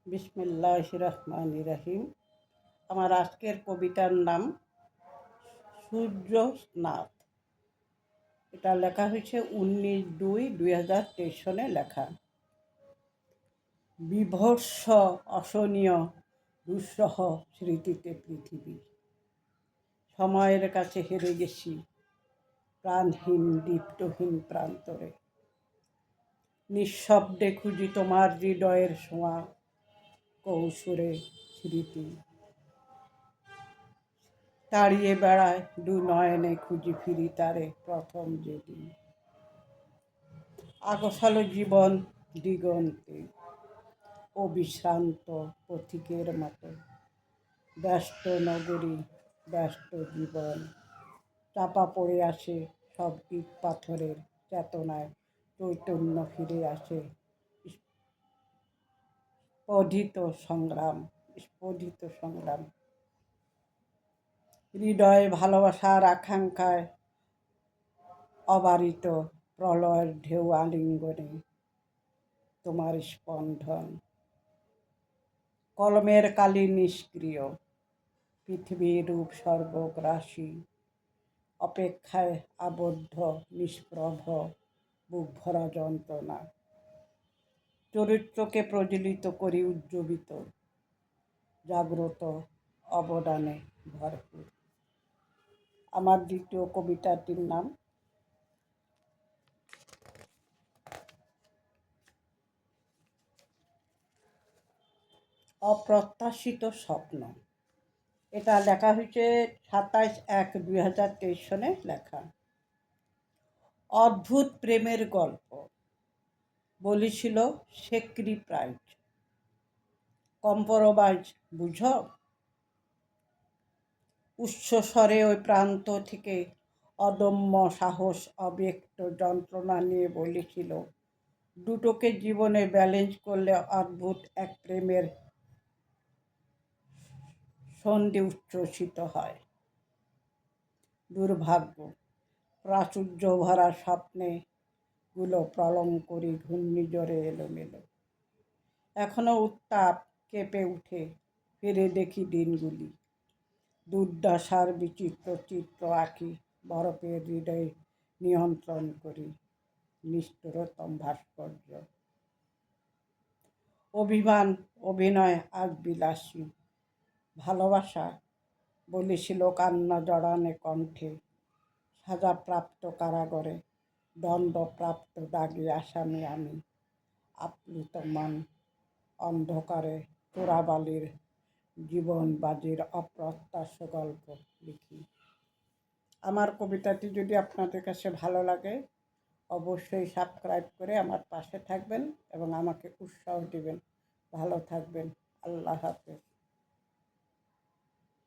বিসমিল্লাহির রহমানির রহিম। আমার আজকের কবিতার নাম সূর্যনাথ। এটা লেখা হয়েছে 19/2/2023 সনে লেখা। বিভৎস অসহনীয় দুঃসহ স্মৃতিতে পৃথিবী, সময়ের কাছে হেরে গেছি প্রাণহীন দীপ্তহীন প্রান্তরে। নিঃশব্দে খুঁজি তোমার হৃদয়ের ছোঁয়া, কৌশলে স্মৃতি তাড়িয়ে বেড়ায় দু নয়নে, খুঁজি ফিরি তারে প্রথম যেদিন। আগোছালো জীবন দিগন্তে অবিশ্রান্ত পথিকের মতো, ব্যস্ত নগরী ব্যস্ত জীবন, চাপা পড়ে আসে সব ইট পাথরের চেতনায়, চৈতন্য ফিরে আসে স্ফোটিত সংগ্রাম। হৃদয়ে ভালোবাসার আকাঙ্ক্ষায় অবারিত প্রলয়ের ঢেউ আলিঙ্গনে তোমার স্পন্দন। কলমের কালি নিষ্ক্রিয়, পৃথিবীর রূপ সর্বগ্রাসী, অপেক্ষায় আবদ্ধ নিষ্প্রভ বুক ভরা যন্ত্রণা। চরিত্রকে প্রজ্বলিত করি উজ্জীবিত, জাগ্রত অবদানে ভরপুর। আমার দ্বিতীয় কবিতাটির নাম অপ্রত্যাশিত স্বপ্ন। এটা লেখা হয়েছে 27/1/2023 সনে লেখা। অদ্ভুত প্রেমের গল্প বলেছিল সেক্রিপ্রাইজ, কম্প্রোমাইজ বুঝো। উচ্চস্বরে ওই প্রান্ত থেকে অদম্য সাহস অব্যক্ত যন্ত্রণা নিয়ে বলেছিল, দুটোকে জীবনে ব্যালেন্স করলে অদ্ভুত এক প্রেমের সন্ধি উচ্ছ্বসিত হয়। দুর্ভাগ্য প্রাচুর্য ভরা স্বপ্নে গুলো প্রলঙ্করী ঘূর্ণিঝড়ে এলোমেলো। এখনো উত্তাপ কেঁপে উঠে, ফিরে দেখি দিনগুলি, দুর্দশার বিচিত্র চিত্র আঁকি, বরফের হৃদয়ে নিয়ন্ত্রণ করি নিষ্ঠুরতম ভাস্কর্য। অভিমান অভিনয় আজ বিলাসী, ভালোবাসা বলেছিল কান্না জড়ানে কণ্ঠে। সাজাপ্রাপ্ত কারাগারে দণ্ডপ্রাপ্ত দাগী আসামি আমি, আপ্লুত মন অন্ধকারে চোরাবালির জীবনবাজির অপ্রত্যাশিত গল্প লিখি। আমার কবিতাটি যদি আপনাদের কাছে ভালো লাগে, অবশ্যই সাবস্ক্রাইব করে আমার পাশে থাকবেন এবং আমাকে উৎসাহ দিবেন। ভালো থাকবেন। আল্লাহ হাফেজ।